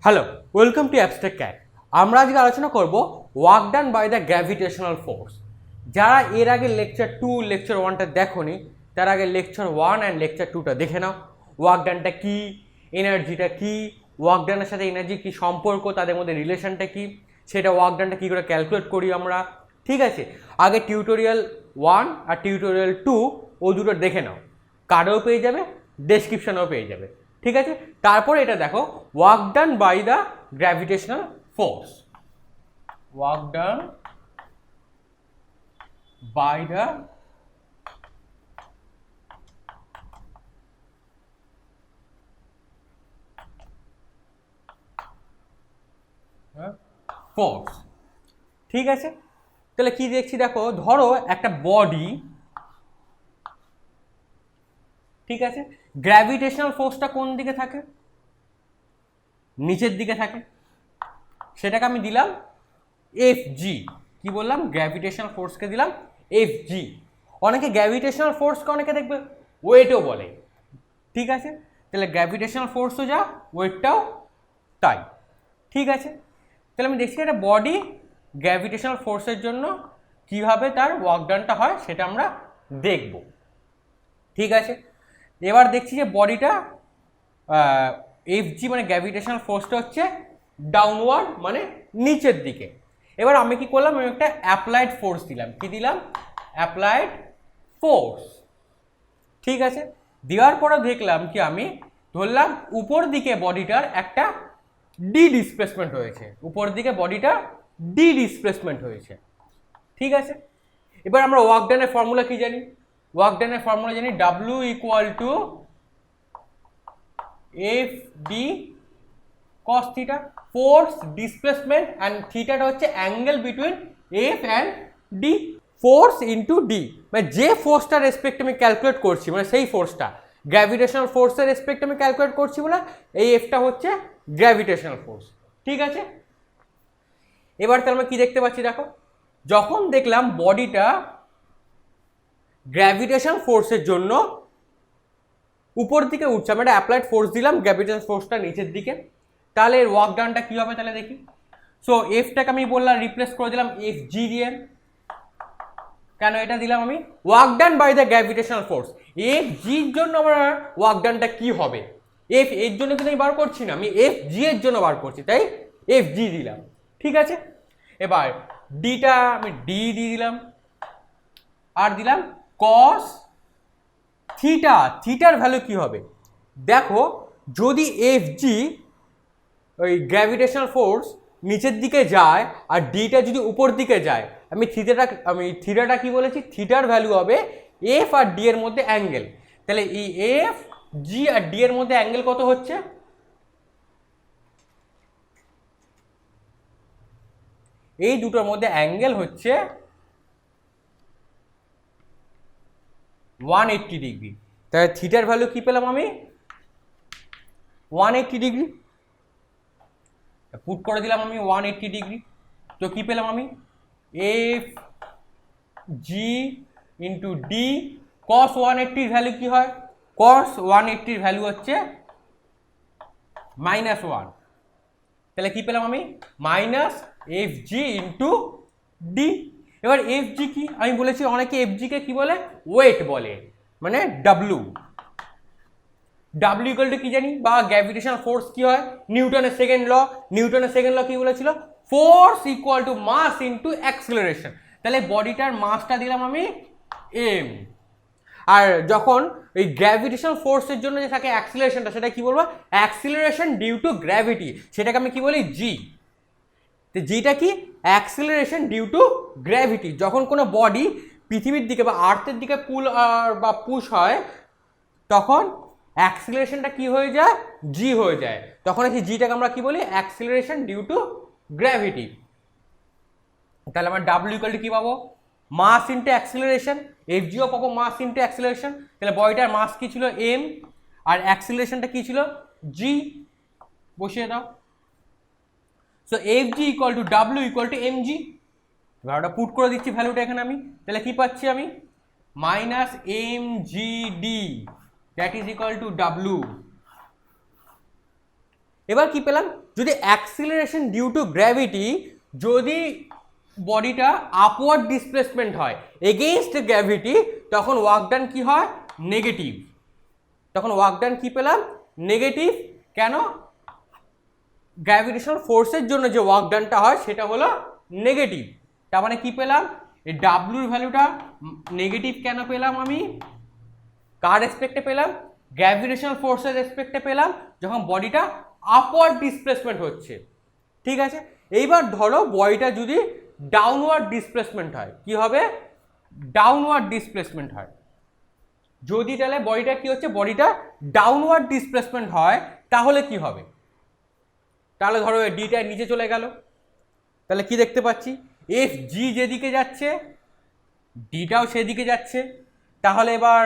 Hello, welcome to abstract cat. আমরা আজকে আলোচনা করব work done by the gravitational force. যারা এর আগে লেকচার 2 লেকচার 1টা দেখোনি তার আগে লেকচার 1 অ্যান্ড লেকচার 2টা দেখে নাও। ওয়ার্ক ডানটা কী, এনার্জিটা কী, ওয়ার্ক ডানের সাথে এনার্জির কী সম্পর্ক, তাদের মধ্যে রিলেশনটা কী, সেটা ওয়ার্ক ডানটা কী করে ক্যালকুলেট করি আমরা। ঠিক আছে, আগে টিউটোরিয়াল 1 আর টিউটোরিয়াল 2 ও দুটো দেখে নাও, কার্ডেও পেয়ে যাবে, ডেসক্রিপশনেও পেয়ে যাবে। ঠিক আছে, তারপরে এটা দেখো work done by the gravitational force. Work done by the force. ঠিক আছে, তাহলে কি দেখছি দেখো, ধরো একটা বডি, ঠিক আছে, গ্র্যাভিটেশনাল ফোর্সটা কোন দিকে থাকে? নিচের দিকে থাকে। সেটাকে আমি দিলাম এফ জি। কি বললাম? গ্র্যাভিটেশনাল ফোর্সকে দিলাম এফ জি। অনেকে গ্র্যাভিটেশনাল ফোর্সকে অনেকে দেখবে ওয়েটও বলে। ঠিক আছে, তাহলে গ্র্যাভিটেশনাল ফোর্সও যা, ওয়েটটাও তাই। ঠিক আছে, তাহলে আমি দেখছি একটা বডি গ্র্যাভিটেশনাল ফোর্সের জন্য কিভাবে তার ওয়ার্ক ডানটা হয় সেটা আমরা দেখব। ঠিক আছে, এবার দেখছি যে বডিটা এফ জি মানে গ্র্যাভিটেশনাল ফোর্সটা হচ্ছে ডাউনওয়ার্ড মানে নিচের দিকে। এবার আমি কি করলাম, আমি একটা অ্যাপ্লাইড ফোর্স দিলাম। কি দিলাম? Applied force. ঠিক আছে, দেওয়ার পরে দেখলাম কি, আমি ধরলাম উপর দিকে বডিটার একটা ডি ডিসপ্লেসমেন্ট হয়েছে, উপর দিকে বডিটা ডি ডিসপ্লেসমেন্ট হয়েছে। ঠিক আছে, এবার আমরা ওয়ার্ক ডানের ফর্মুলা কি জানি? ওয়ার্ক ডানের ফর্মুলা জানি W equal to F D cos theta, force displacement and থিটাটা হচ্ছে angle between F and D. Force into D মানে যে ফোর্সটার রেসপেক্ট আমি ক্যালকুলেট করছি, মানে সেই ফোর্সটা গ্র্যাভিটেশনাল ফোর্সের রেসপেক্ট আমি ক্যালকুলেট করছি বলে এই এফটা হচ্ছে গ্র্যাভিটেশনাল ফোর্স। ঠিক আছে, এবার তাহলে আমরা কি দেখতে পাচ্ছি দেখো, যখন দেখলাম বডিটা গ্র্যাভিটেশনাল ফোর্সের জন্য উপর দিকে উঠছে, আমি একটা অ্যাপ্লাইড ফোর্স দিলাম, গ্র্যাভিটেশনাল ফোর্সটা নিচের দিকে, তাহলে এর ওয়ার্ক ডানটা কী হবে তাহলে দেখি। সো এফটাকে আমি বললাম রিপ্লেস করে দিলাম এফ জি দিয়ে। কেন এটা দিলাম আমি? Work done by the gravitational force. F জির জন্য আমার ওয়ার্ক ডানটা কী হবে? এফ এর জন্য কিন্তু আমি বার করছি না, আমি এফ জি এর জন্য বার করছি, তাই এফ জি দিলাম। ঠিক আছে, এবার ডিটা আমি ডি দিয়ে দিলাম, আর দিলাম কস থিটা। থিটার ভ্যালু কি হবে দেখো, যদি এফ জি ওই গ্র্যাভিটেশনাল ফোর্স নিচের দিকে যায় আর ডিটা যদি উপর দিকে যায়, আমি থিটাটা কি বলেছি? থিটার ভ্যালু হবে এফ আর ডি এর মধ্যে অ্যাঙ্গেল। তাহলে এই এফ জি আর ডি এর মধ্যে অ্যাঙ্গেল কত হচ্ছে? এই দুটোর মধ্যে অ্যাঙ্গেল হচ্ছে 180 ডিগ্রি। তাহলে থিটার ভ্যালু কি পেলাম আমি? 180 ডিগ্রি। পুট করে দিলাম আমি 180 ডিগ্রি। তো কি পেলাম আমি? এফ জি ইন্টু ডি কস 180 ভ্যালু কি হয়? কস 180 ভ্যালু হচ্ছে -1। তাহলে কি পেলাম আমি? Minus F G into D. এবার এফ জি কি? আমি বলেছি অনেকে এফ জি কে কি বলে? ওয়েট বলে, মানে ডাব্লু। ডাব্লিউ ইকুয়াল টু কি জানি, বা গ্র্যাভিটেশনাল ফোর্স কি হয়? নিউটনের সেকেন্ড ল। নিউটনের সেকেন্ড ল কি বলেছিল? Force equal to mass into acceleration. তাহলে বডিটার মাসটা দিলাম আমি এম, আর যখন এই গ্র্যাভিটেশনাল ফোর্সের জন্য যে থাকে অ্যাক্সিলারেশনটা, সেটা কি বলবো? অ্যাক্সিলারেশন ডিউ টু গ্র্যাভিটি, সেটাকে আমি কি বলি? জি। তো জিটা কি? Acceleration due to gravity. যখন কোনো বডি পৃথিবীর দিকে বা আর্থের দিকে পুল বা পুশ হয়, তখন অ্যাক্সিলারেশনটা কি হয়ে যায়? জি হয়ে যায়। তখন এই জিটাকে আমরা কি বলি? Acceleration due to gravity. তাহলে আমরা ডাব্লিউ ইকুয়াল টু কি পাবো? Mass into acceleration. এফ জিও পাবো মাস ইন্টু অ্যাক্সিলারেশন। তাহলে বডিটার মাস কি ছিল? এম, আর অ্যাক্সিলারেশনটা কি ছিল? জি। বসিয়ে দাও। So F G equal to W equal to M g. এবার ওটা পুট করে দিচ্ছি ভ্যালুটা এখানে আমি। তাহলে কি পাচ্ছি আমি? Minus m g d that is equal to W. এবার কি পেলাম, যদি অ্যাক্সিলারেশন ডিউ টু গ্র্যাভিটি, যদি বডিটা আপওয়ার্ড ডিসপ্লেসমেন্ট হয় এগেইনস্ট গ্র্যাভিটি, তখন ওয়ার্ক ডান কি হয়, নেগেটিভ। তখন ওয়ার্ক ডান কি পেলাম, নেগেটিভ। কেন, গ্র্যাভিটেশনাল ফোর্সের জন্য যে ওয়ার্ক ডানটা হয় সেটা হলো নেগেটিভ। তার মানে কি পেলাম, এই ডাব্লুর ভ্যালুটা নেগেটিভ কেন পেলাম আমি, কার রেসপেক্টে পেলাম, গ্র্যাভিটেশনাল ফোর্সের রেসপেক্টে পেলাম যখন বডিটা আপওয়ার্ড ডিসপ্লেসমেন্ট হচ্ছে। ঠিক আছে, এইবার ধরো বডিটা যদি ডাউনওয়ার্ড ডিসপ্লেসমেন্ট হয়, কি হবে, ডাউনওয়ার্ড ডিসপ্লেসমেন্ট হয়। যদি তাহলে বডিটা কি হচ্ছে, বডিটা ডাউনওয়ার্ড ডিসপ্লেসমেন্ট হয়, তাহলে কি হবে, তাহলে ধরো ডিটা নিচে চলে গেল, তাহলে কি দেখতে পাচ্ছি, এফ জি যেদিকে যাচ্ছে ডিটাও সেদিকে যাচ্ছে। তাহলে এবার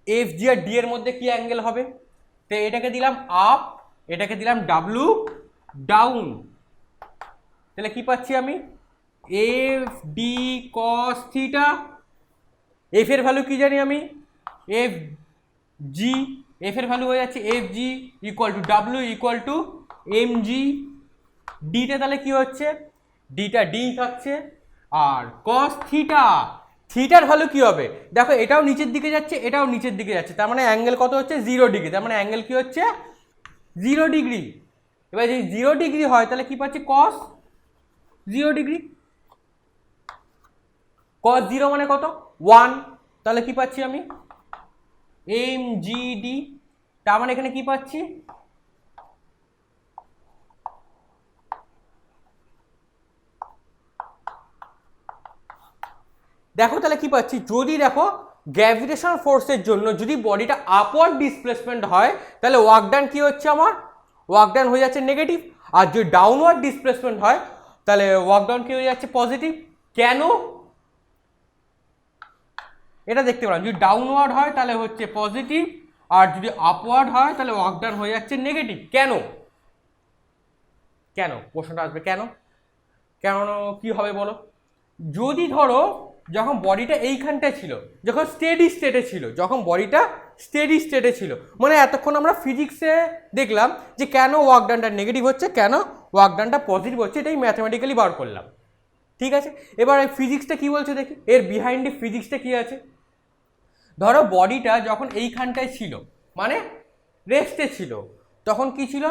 এফ জি আর ডি এর মধ্যে কি অ্যাঙ্গেল হবে, তো এটাকে দিলাম আপ, এটাকে দিলাম ডাব্লু ডাউন। তাহলে কি পাচ্ছি আমি, F D cos theta. F এর ভ্যালু কি জানি আমি, এফ জি, এফ এর ভ্যালু হয়ে যাচ্ছে F G equal to W equal to M G. ডিটা তাহলে কি হচ্ছে, ডিটা ডি থাকছে, আর কস থিটা, থিটার ভ্যালু কি হবে, দেখো এটাও নিচের দিকে যাচ্ছে, এটাও নিচের দিকে যাচ্ছে, তার মানে অ্যাঙ্গেল কত হচ্ছে, 0 ডিগ্রি। তার মানে অ্যাঙ্গেল কি হচ্ছে, 0 ডিগ্রি। এবার যদি 0 ডিগ্রি হয় তাহলে কি পাচ্ছি, কস 0 ডিগ্রি। কস 0 মানে কত, 1। তাহলে কি পাচ্ছি আমি, এম জি ডি। তার মানে এখানে কি পাচ্ছি, দেখো তাহলে কি পাচ্ছি, যদি দেখো গ্র্যাভিটেশনাল ফোর্সের জন্য যদি বডিটা আপওয়ার্ড ডিসপ্লেসমেন্ট হয় তাহলে ওয়ার্ক ডান কি হচ্ছে আমার, ওয়ার্ক ডান হয়ে যাচ্ছে নেগেটিভ। আর যদি ডাউনওয়ার্ড ডিসপ্লেসমেন্ট হয় তাহলে ওয়ার্ক ডাউন কি হয়ে যাচ্ছে, পজিটিভ। কেন, এটা দেখতে পারেন, যদি ডাউনওয়ার্ড হয় তাহলে হচ্ছে পজিটিভ, আর যদি আপওয়ার্ড হয় তাহলে ওয়ার্ক ডান হয়ে যাচ্ছে নেগেটিভ। কেন, কেন প্রশ্নটা আসবে, কেন, কেন কি হবে বলো, যদি ধরো যখন বডিটা এইখানটায় ছিল, যখন স্টেডি স্টেটে ছিল, যখন বডিটা স্টেডি স্টেটে ছিল, মানে এতক্ষণ আমরা ফিজিক্সে দেখলাম যে কেন ওয়ার্ক ডানটা নেগেটিভ হচ্ছে, কেন ওয়ার্ক ডানটা পজিটিভ হচ্ছে, এটাই ম্যাথমেটিক্যালি বার করলাম। ঠিক আছে, এবার এই ফিজিক্সটা কি বলছে দেখি, এর বিহাইন্ড ফিজিক্সটা কি আছে। ধরো বডিটা যখন এইখানটায় ছিল মানে রেস্টে ছিল, তখন কি ছিল,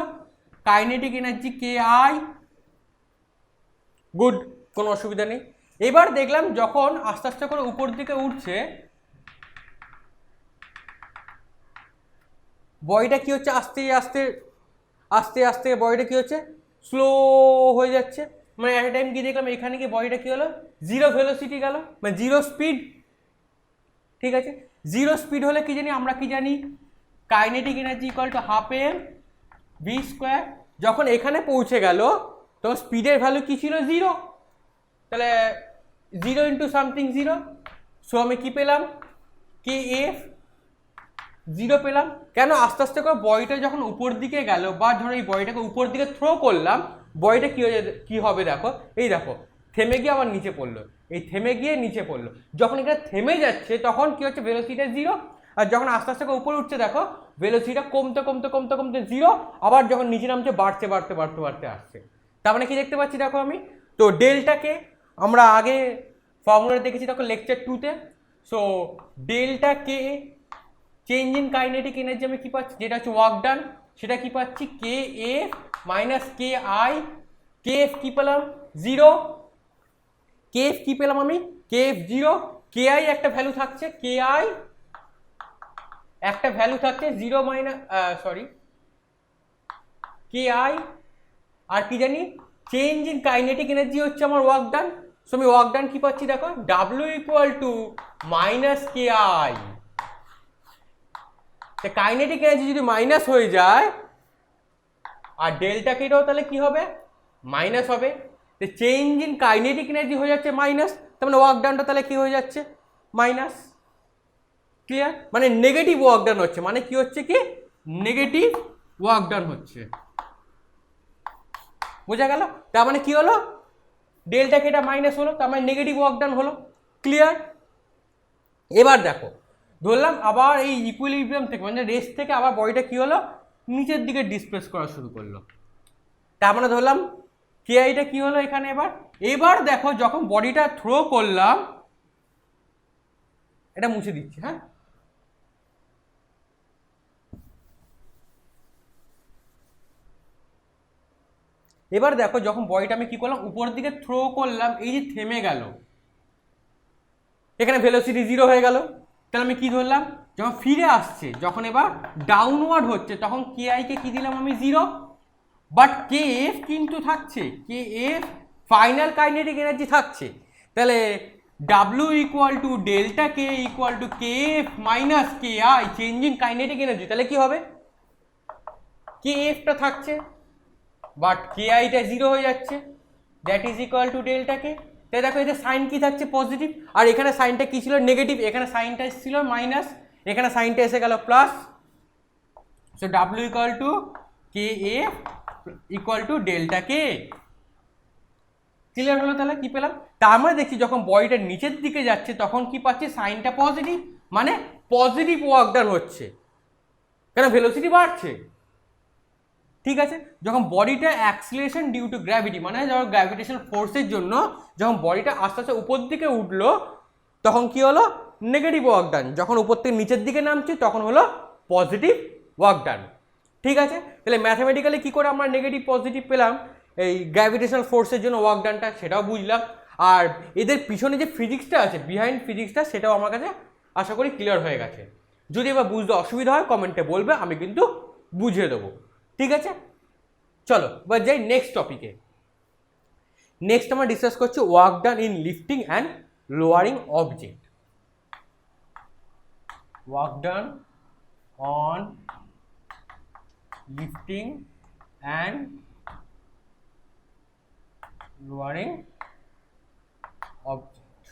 kinetic energy K I, good, কোনো অসুবিধা নেই। এবার দেখলাম যখন আস্তে আস্তে করে উপর দিকে উঠছে, বডিটা কি হচ্ছে, আস্তে আস্তে আস্তে আস্তে বডিটা কি হচ্ছে, স্লো হয়ে যাচ্ছে। মানে এট এ টাইম কি দেখলাম, এখানে কি বডিটা কি হলো, 0 ভেলোসিটি গেল, মানে 0 স্পিড। ঠিক আছে, 0 স্পিড হলে কি জানি, আমরা কি জানি, kinetic energy equal to half m v square. যখন এখানে পৌঁছে গেল তখন স্পিডের ভ্যালু কি ছিল, 0। তাহলে 0 ইন্টু সামথিং 0, সো আমি কি পেলাম, কে এফ 0 পেলাম। কেন, আস্তে আস্তে করে বডিটা যখন উপর দিকে গেল, বা ধরো এই বডিটাকে উপর দিকে থ্রো করলাম, বডিটা কি হবে দেখো, এই দেখো থেমে গিয়ে আবার নিচে পড়লো, এই থেমে গিয়ে নিচে পড়লো। যখন এটা থেমে যাচ্ছে তখন কি হচ্ছে, ভেলোসিটি 0। আর যখন আস্তে আস্তে করে উপরে উঠছে দেখো ভেলোসিটিটা কমতে কমতে কমতে কমতে 0, আবার যখন নিচে নামছে বাড়তে বাড়তে বাড়তে বাড়তে আসছে। তার মানে কি দেখতে পাচ্ছি দেখো আমি, তো ডেল্টাকে আমরা আগে ফর্মুলা দেখেছি তখন লেকচার 2-তে। So delta K change in kinetic energy আমি কি পাচ্ছি, যেটা হচ্ছে ওয়ার্ক ডান, সেটা কি পাচ্ছি, কে F minus K I. K F কি পেলাম, 0। কে এফ কি পেলাম আমি, কে এফ 0। কে আই একটা ভ্যালু থাকছে, কে আই একটা ভ্যালু থাকছে 0 মাইনাস সরি কে আই। আর কি জানি, চেঞ্জ ইন কাইনেটিক এনার্জি হচ্ছে আমার ওয়ার্ক ডান। সো আমি ওয়ার্ক ডান কি পাচ্ছি দেখো, W equal two minus K I. Kinetic energy যদি মাইনাস হয়ে যায় আর ডেল্টা কেটাও তাহলে কি হবে, মাইনাস হবে। তো চেঞ্জ ইন কাইনেটিক এনার্জি হয়ে যাচ্ছে মাইনাস, তার মানে ওয়ার্ক ডানটা তাহলে কি হয়ে যাচ্ছে, মাইনাস। ক্লিয়ার, মানে নেগেটিভ ওয়ার্ক ডান হচ্ছে, মানে কি হচ্ছে কি, নেগেটিভ ওয়ার্ক ডান হচ্ছে। বোঝা গেল, তার মানে কি হলো, ডেল্টা কেটা মাইনাস হলো, তার মানে নেগেটিভ ওয়ার্ক ডান হলো। ক্লিয়ার, এবার দেখো ধরলাম আবার এই ইকুইলিব্রিয়াম থেকে মানে রেস্ট থেকে আবার বডিটা কি হলো, নিচের দিকে ডিসপ্লেস করা শুরু করলো। তার মানে ধরলাম কেআইটা কি হলো এখানে। এবার দেখো যখন বডিটা থ্রো করলাম, এটা মুছে দিচ্ছি, হ্যাঁ, এবার দেখো যখন বডিটা আমি কি করলাম উপরের দিকে থ্রো করলাম, এই যে থেমে গেল, এখানে ভেলোসিটি 0 হয়ে গেল। তাহলে আমি কি ধরলাম, যখন ফিরে আসছে, যখন এবার ডাউনওয়ার্ড হচ্ছে, তখন কে আই কে কি দিলাম আমি 0, বাট কে এফ কিন্তু থাকছে, K F final kinetic energy থাকছে। তাহলে W equal to delta K equal to K F minus K I change in kinetic energy. তাহলে কি হবে, কে এফটা থাকছে বাট কে আইটা 0 হয়ে যাচ্ছে, that is equal to delta K. তাই দেখো এতে সাইন কি থাকছে, পজিটিভ, আর এখানে সাইনটা কি ছিল, নেগেটিভ। এখানে সাইনটা এসেছিল মাইনাস, এখানে সাইনটা এসে গেল plus. So W equal two K F equal to delta K. Clear হলো? তাহলে কি পেলাম, তার মানে দেখছি যখন বডিটা নিচের দিকে যাচ্ছে তখন কি পাচ্ছি, সাইনটা পজিটিভ, মানে পজিটিভ ওয়ার্ক ডান হচ্ছে, কেন ভেলোসিটি বাড়ছে। ঠিক আছে, যখন বডিটা অ্যাক্সিলারেশন ডিউ টু গ্র্যাভিটি, মানে যখন গ্র্যাভিটেশনাল ফোর্সের জন্য যখন বডিটা আস্তে আস্তে উপর দিকে উঠলো, তখন কি হলো, নেগেটিভ ওয়ার্ক ডান। যখন উপর থেকে নিচের দিকে নামছে তখন হলো পজিটিভ ওয়ার্ক ডান। ঠিক আছে, তাহলে ম্যাথামেটিক্যালি কি করে আমরা নেগেটিভ পজিটিভ পেলাম এই গ্র্যাভিটেশনাল ফোর্সের জন্য ওয়ার্ক ডানটা, সেটাও বুঝলাম। আর এদের পিছনে যে ফিজিক্সটা আছে, বিহাইন্ড ফিজিক্সটা, সেটাও আমার কাছে আশা করি ক্লিয়ার হয়ে গেছে। যদি এবার বুঝতে অসুবিধা হয় কমেন্টে বলবে, আমি কিন্তু বুঝিয়ে দেবো। ঠিক আছে, চলো এবার যাই নেক্সট টপিকে। নেক্সট আমরা ডিসকাস করছি work done in lifting and lowering object. Work done on lifting and lowering object.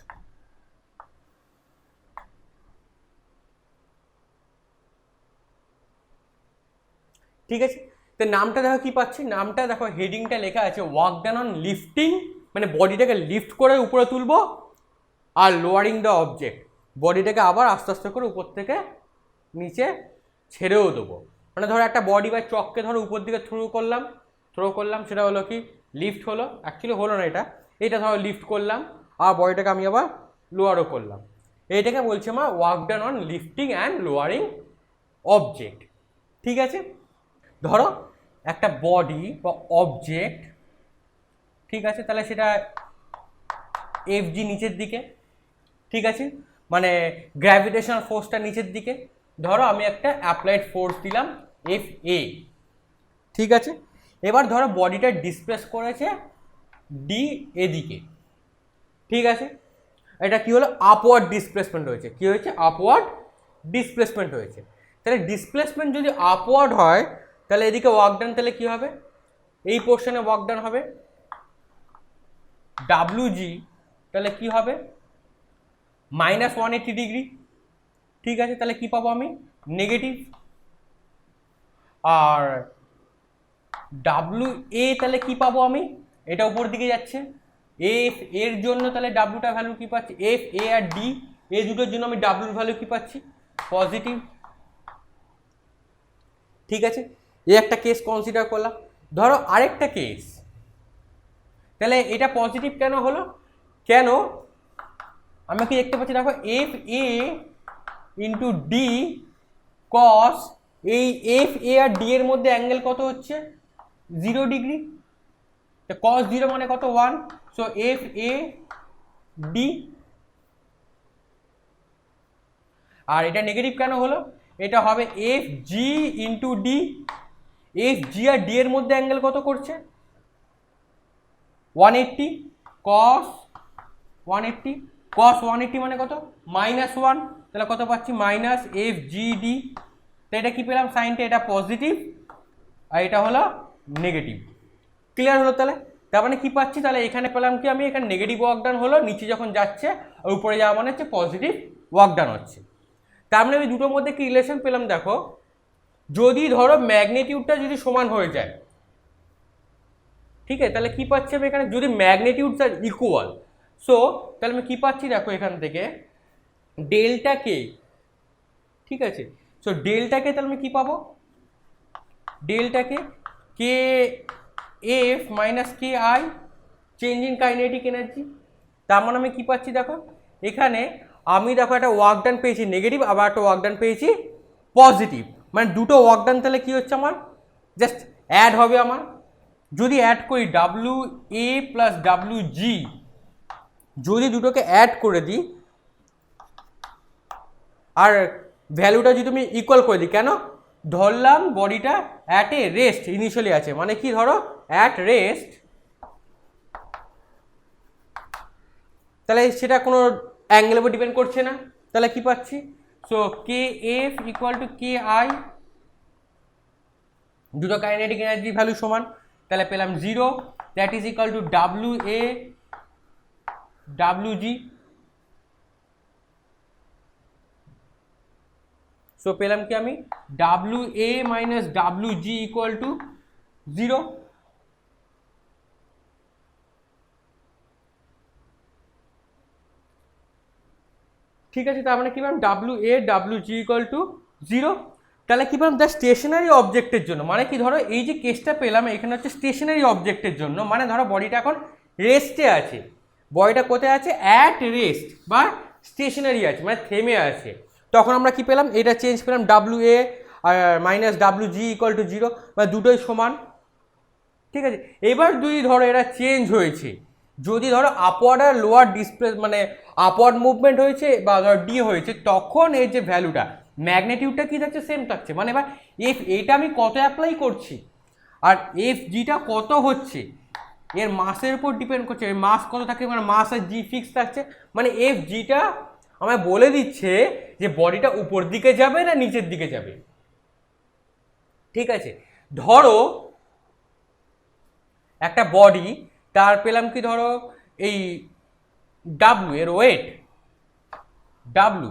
ঠিক আছে, তো নামটা দেখো কি পাচ্ছি, নামটা দেখো হেডিংটা লেখা আছে ওয়ার্ক ডান অন লিফটিং, মানে বডিটাকে লিফট করে উপরে তুলবো, আর লোয়ারিং দ্য অবজেক্ট, বডিটাকে আবার আস্তে আস্তে করে উপর থেকে নিচে ছেড়েও দেবো। মানে ধরো একটা বডি বা চককে ধরো উপর দিকে থ্রো করলাম, সেটা হলো কি লিফট হলো, অ্যাকচুয়ালি হলো না এটা ধরো লিফট করলাম, আর বডিটাকে আমি আবার লোয়ারও করলাম। এইটাকে বলছে আমার work done on lifting and lowering object. ঠিক আছে, ধরো একটা বডি বা অবজেক্ট, ঠিক আছে, তাহলে সেটা এফ জি নিচের দিকে, ঠিক আছে, মানে গ্র্যাভিটেশনাল ফোর্সটা নিচের দিকে। ধরো আমি একটা অ্যাপ্লাইড ফোর্স দিলাম এফ এ, ঠিক আছে, এবার ধরো বডিটা ডিসপ্লেস করেছে ডি এদিকে, ঠিক আছে, এটা কি হলো, আপওয়ার্ড ডিসপ্লেসমেন্ট হয়েছে। কি হয়েছে, আপওয়ার্ড ডিসপ্লেসমেন্ট হয়েছে। তাহলে ডিসপ্লেসমেন্ট যদি আপওয়ার্ড হয়, তাহলে এদিকে ওয়ার্ক ডান তাহলে কি হবে, এই পোর্শনে ওয়ার্ক ডান হবে ডাব্লিউজি, তাহলে কি হবে -180 ডিগ্রি। ঠিক আছে, তাহলে কি পাবো আমি, নেগেটিভ। আর ডাব্লিউ এ তাহলে কি পাবো আমি, এটা উপর দিকে যাচ্ছে, এফ এর জন্য তাহলে ডাব্লিউটা ভ্যালু কি পাচ্ছি, এফ এ আর ডি এই দুটোর জন্য আমি ডাব্লিউর ভ্যালু কি পাচ্ছি, পজিটিভ। ঠিক আছে, এই একটা কেস কনসিডার করলাম। ধরো আরেকটা কেস, তাহলে এটা পজিটিভ কেন হলো, কেন আমরা কি দেখতে পাচ্ছি, দেখো এফ এ ইন্টু ডি কস, এই এফ এ আর ডি এর মধ্যে অ্যাঙ্গেল কত হচ্ছে, 0 ডিগ্রি, কস 0 মানে কত 1, সো এফ এ ডি। আর এটা নেগেটিভ কেন হলো, এটা হবে F G into D, F G আর ডি এর মধ্যে অ্যাঙ্গেল কত করছে 180, কস 180, কস 180 মানে কত -1, তাহলে কত পাচ্ছি মাইনাস এফ জি ডি। তো এটা কি পেলাম, সাইনটা এটা পজিটিভ আর এটা হলো নেগেটিভ। ক্লিয়ার হলো? তাহলে তার মানে কি পাচ্ছি, তাহলে এখানে পেলাম কি আমি, এখানে নেগেটিভ ওয়ার্ক ডান হলো, নিচে যখন যাচ্ছে আর উপরে যাওয়া মানে হচ্ছে পজিটিভ ওয়ার্ক ডান হচ্ছে। তার মানে আমি দুটোর মধ্যে কি রিলেশন পেলাম, দেখো যদি ধরো ম্যাগনিটিউডটা যদি সমান হয়ে যায়, ঠিক আছে, তাহলে কি পাচ্ছি আমি এখানে, যদি ম্যাগনিটিউডস আর ইকুয়াল, সো তাহলে আমি কি পাচ্ছি, দেখো এখান থেকে ডেল্টা কে, ঠিক আছে, সো ডেল্টা কে তাহলে আমি কি পাবো, delta K K F minus K I change in kinetic energy. তার মানে আমি কী পাচ্ছি দেখো, এখানে আমি দেখো একটা ওয়ার্ক ডান পেয়েছি নেগেটিভ, আবার একটা ওয়ার্ক ডান পেয়েছি পজিটিভ, মানে দুটো ওয়ার্ক ডান তাহলে কী হচ্ছে আমার জাস্ট অ্যাড হবে আমার। যদি অ্যাড করি ডাব্লিউ এ প্লাস ডাব্লিউ জি, যদি দুটোকে অ্যাড করে দিই আর ভ্যালুটা যদি তুমি ইকুয়াল করে দিই, কেন ধরলাম বডিটা অ্যাট এ রেস্ট ইনিশিয়ালি আছে, মানে কি ধরো অ্যাট রেস্ট, তাহলে সেটা কোনো অ্যাঙ্গেলের উপর ডিপেন্ড করছে না, তাহলে কি পাচ্ছি, so K F equal to K I, দুটো কাইনেটিক এনার্জি ভ্যালু সমান, তাহলে পেলাম 0, that is equal to W A W G. So পেলাম কি আমি W A minus W G equal to 0। ঠিক আছে, তার মানে কি পেলাম W A W G equal to 0। তাহলে কি পেলাম দ্য স্টেশনারি অবজেক্টের জন্য, মানে কি ধরো এই যে কেসটা পেলাম এখানে হচ্ছে স্টেশনারি অবজেক্টের জন্য, মানে ধরো বডিটা এখন রেস্টে আছে, বডিটা কোথায় আছে অ্যাট রেস্ট বা স্টেশনারি আছে মানে থেমে আছে, তখন আমরা কি পেলাম এটা চেঞ্জ পেলাম W A R minus W G equal to 0, বা দুটোই সমান। ঠিক আছে, এবার যদি ধরো এরা চেঞ্জ হয়েছে, যদি ধরো আপওয়ার্ড আর লোয়ার ডিসপ্লে মানে আপওয়ার্ড মুভমেন্ট হয়েছে বা ধরো ডি হয়েছে, তখন এর যে ভ্যালুটা ম্যাগনেটিউডটা কী থাকছে সেম থাকছে, মানে এবার এফ এটা আমি কত অ্যাপ্লাই করছি আর এফ জিটা কত হচ্ছে এর মাসের উপর ডিপেন্ড করছে, এর মাস কত থাকে মানে মাস আর জি ফিক্স থাকছে, মানে এফ জিটা আমায় বলে দিচ্ছে যে বডিটা উপর দিকে যাবে না নিচের দিকে যাবে। ঠিক আছে, ধরো একটা বডি তার পেলাম কি ধরো এই ডাব্লু এর ওয়েট, ডাব্লু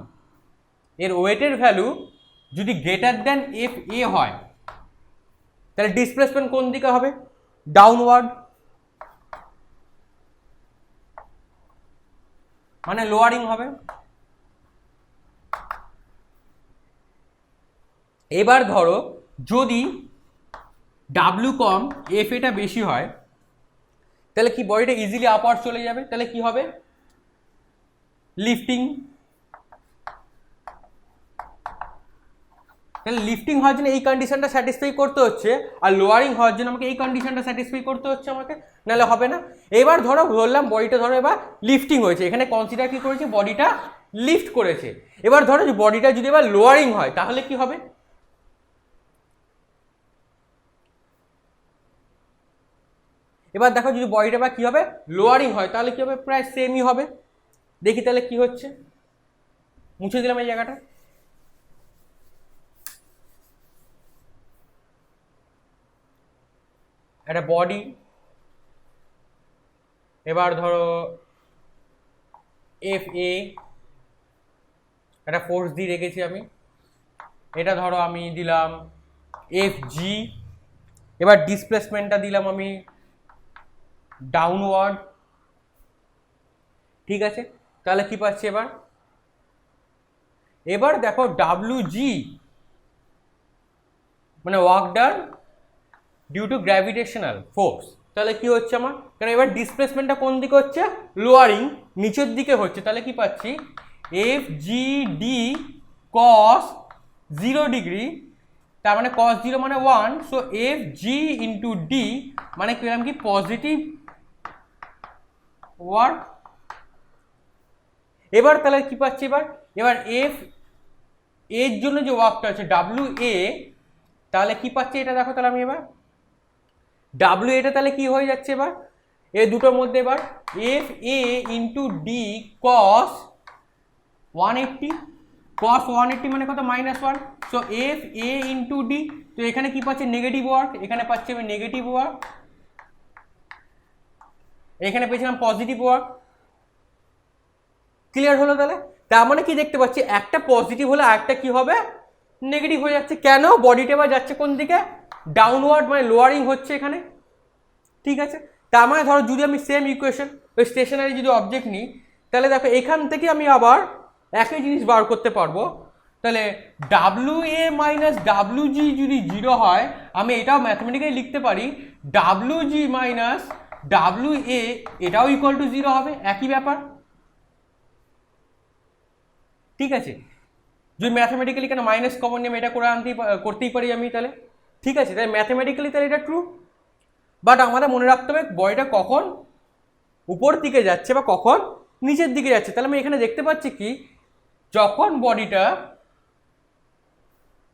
এর ওয়েটের ভ্যালু যদি গ্রেটার দ্যান এফ এ হয়, তাহলে ডিসপ্লেসমেন্ট কোন দিকে হবে ডাউনওয়ার্ড, মানে লোয়ারিং হবে। এবার ধরো যদি ডাব্লু কম এফ এটা বেশি হয়, তাহলে কি বডিটা ইজিলি আপওয়ার্ড চলে যাবে, তাহলে কি হবে লিফটিং, তাহলে লিফটিং হওয়ার জন্য এই কন্ডিশনটা স্যাটিসফাই করতে হচ্ছে, আর লোয়ারিং হওয়ার জন্য আমাকে এই কন্ডিশনটা স্যাটিসফাই করতে হচ্ছে আমাকে, নাহলে হবে না। এবার ধরো ধরলাম বডিটা ধরো এবার লিফটিং হয়েছে, এখানে কনসিডার কি করেছে বডিটা লিফট করেছে, এবার ধরো যে বডিটা যদি এবার লোয়ারিং হয় তাহলে কি হবে, এবার দেখো যদি বডিটা বা কি হবে লোয়ারিং হয় তাহলে কি হবে প্রায় সেমই হবে। দেখি তাহলে কি হচ্ছে, মুছে দিলাম এই জায়গাটা। একটা বডি, এবার ধরো এফ এ একটা ফোর্স দিয়ে রেখেছি আমি, এটা ধরো আমি দিলাম এফ জি, এবার ডিসপ্লেসমেন্টটা দিলাম আমি ডাউনওয়ার্ড। ঠিক আছে, তাহলে কি পাচ্ছি এবার, এবার দেখো ডাব্লিউ জি মানে work done due to gravitational force, তাহলে কি হচ্ছে আমার, কারণ এবার ডিসপ্লেসমেন্টটা কোন দিকে হচ্ছে লোয়ারিং নিচের দিকে হচ্ছে, তাহলে কি পাচ্ছি এফ জি ডি কস 0 ডিগ্রি, তার মানে কস 0 মানে 1, so F G into D মানে কি পেলাম কি পজিটিভ ওয়ার্ক। এবার তাহলে কি পাচ্ছি এবার, এবার এফ এর জন্য যে ওয়ার্কটা আছে ডাব্লিউ এ, তাহলে কি পাচ্ছি এটা দেখো, তাহলে আমি এবার ডাব্লিউ এটা তাহলে কি হয়ে যাচ্ছে এবার এই দুটোর মধ্যে, এবার এফ এ ইন্টু ডি কস 180, কস 180 মানে কত -1, সো এফ এ ইন্টু ডি, তো এখানে কি পাচ্ছি নেগেটিভ ওয়ার্ক, এখানে পাচ্ছি আমি নেগেটিভ ওয়ার্ক, এখানে পেয়েছিলাম পজিটিভ ওয়ার্ক। ক্লিয়ার হলো, তাহলে তার মানে কি দেখতে পাচ্ছি একটা পজিটিভ হলে আরেকটা কি হবে নেগেটিভ হয়ে যাচ্ছে, কেন বডিটা এবার যাচ্ছে কোন দিকে ডাউনওয়ার্ড মানে লোয়ারিং হচ্ছে এখানে। ঠিক আছে, তার মানে ধরো যদি আমি সেম ইকুয়েশন ওই স্টেশনারি যদি অবজেক্ট নিই, তাহলে দেখো এখান থেকে আমি আবার একই জিনিস বার করতে পারবো, তাহলে ডাব্লিউ এ মাইনাস ডাব্লিউ জি যদি 0 হয় আমি এটাও ম্যাথমেটিক্যালি লিখতে পারি W G minus W A এটাও ইকুয়াল টু 0 হবে, একই ব্যাপার। ঠিক আছে, যদি ম্যাথমেটিক্যালি কেন মাইনাস কমন নিয়ে এটা করতেই পারি আমি, তাহলে ঠিক আছে, তাহলে ম্যাথমেটিক্যালি তাহলে এটা ট্রু। বাট আমাদের মনে রাখতে হবে বডিটা কখন উপর দিকে যাচ্ছে বা কখন নিচের দিকে যাচ্ছে। তাহলে আমি এখানে দেখতে পাচ্ছি কি, যখন বডিটা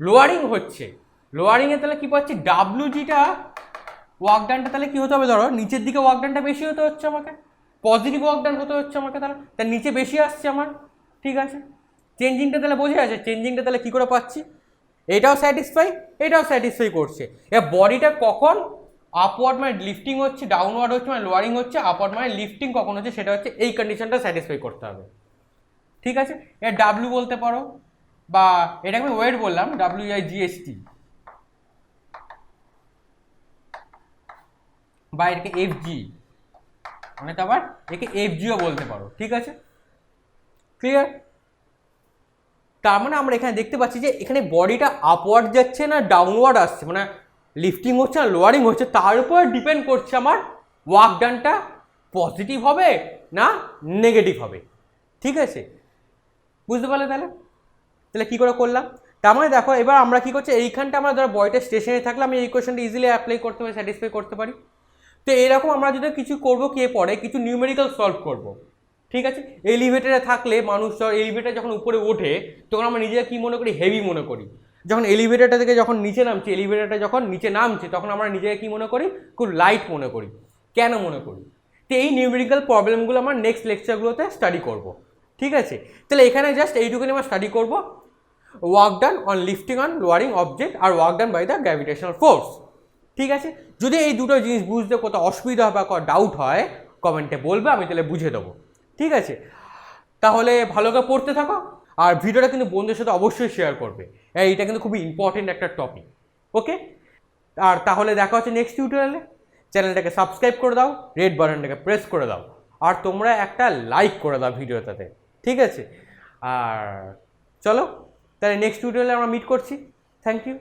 লোয়ারিং হচ্ছে, লোয়ারিংয়ে তাহলে কি পাচ্ছি, ডাব্লিউ জিটা ওয়ার্ক ডানটা তাহলে কি হতে হবে, ধরো নিচের দিকে ওয়ার্ক ডানটা বেশি হতে হচ্ছে আমাকে, পজিটিভ ওয়ার্ক ডান হতে হচ্ছে আমাকে, তাহলে তার নিচে বেশি আসছে আমার। ঠিক আছে, চেঞ্জিংটা তাহলে বোঝা যাচ্ছে, চেঞ্জিংটা তাহলে কী করে পাচ্ছি, এটাও স্যাটিসফাই এটাও স্যাটিসফাই করছে। এবার বডিটা কখন আপওয়ার্ড মানে লিফটিং হচ্ছে, ডাউনওয়ার্ড হচ্ছে মানে লোয়ারিং হচ্ছে, আপওয়ার্ড মানে লিফটিং কখন হচ্ছে, সেটা হচ্ছে এই কন্ডিশনটা স্যাটিসফাই করতে হবে। ঠিক আছে, এর ডাব্লিউ বলতে পারো, বা এটাকে আমি ওয়েট বললাম, ডাব্লিউ আই জিএসটি, বা এটাকে এফ জি, অনেক আবার একে এফ জিও বলতে পারো। ঠিক আছে, ক্লিয়ার? তার মানে আমরা এখানে দেখতে পাচ্ছি যে এখানে বডিটা আপওয়ার্ড যাচ্ছে না ডাউনওয়ার্ড আসছে, মানে লিফটিং হচ্ছে না লোয়ারিং হচ্ছে, তার উপর ডিপেন্ড করছে আমার ওয়ার্ক ডানটা পজিটিভ হবে না নেগেটিভ হবে। ঠিক আছে, বুঝতে পারলে? তাহলে তাহলে কী করে করলাম, তার মানে দেখো এবার আমরা কী করছি, এইখানটা আমরা ধরো বডিটা স্টেশনে থাকলে আমি এই কোয়েশনটা ইজিলি অ্যাপ্লাই করতে পারি, স্যাটিসফাই করতে পারি। তো এরকম আমরা যদি কিছু করবো, কে পরে কিছু নিউমেরিক্যাল সলভ করবো। ঠিক আছে, এলিভেটারে থাকলে মানুষ এলিভেটার যখন উপরে ওঠে তখন আমরা নিজেরা কী মনে করি, হেভি মনে করি। যখন এলিভেটারটা থেকে যখন নিচে নামছি, এলিভেটারটা যখন নিচে নামছে তখন আমরা নিজেকে কী মনে করি, খুব লাইট মনে করি। কেন মনে করি? তো এই নিউমেরিক্যাল প্রবলেমগুলো আমরা নেক্সট লেকচারগুলোতে স্টাডি করব। ঠিক আছে, তাহলে এখানে জাস্ট এইটুকুনি আমরা স্টাডি করব, work done on lifting on lowering object আর work done by the gravitational force. ঠিক আছে, যদি এই দুটো জিনিস বুঝতে কোথাও অসুবিধা বা ডাউট হয় কমেন্টে বলবে, আমি তাহলে বুঝে দেবো। ঠিক আছে, তাহলে ভালো করে পড়তে থাকো, আর ভিডিওটা কিন্তু বন্ধুদের সাথে অবশ্যই শেয়ার করবে, এইটা কিন্তু খুবই ইম্পর্টেন্ট একটা টপিক। ওকে, আর তাহলে দেখা হচ্ছে নেক্সট টিউটোরিয়ালে। চ্যানেলটাকে সাবস্ক্রাইব করে দাও, রেড বাটনটাকে প্রেস করে দাও, আর তোমরা একটা লাইক করে দাও ভিডিওটাতে। ঠিক আছে, আর চলো তাহলে নেক্সট টিউটোরিয়ালে আমরা মিট করছি। Thank you.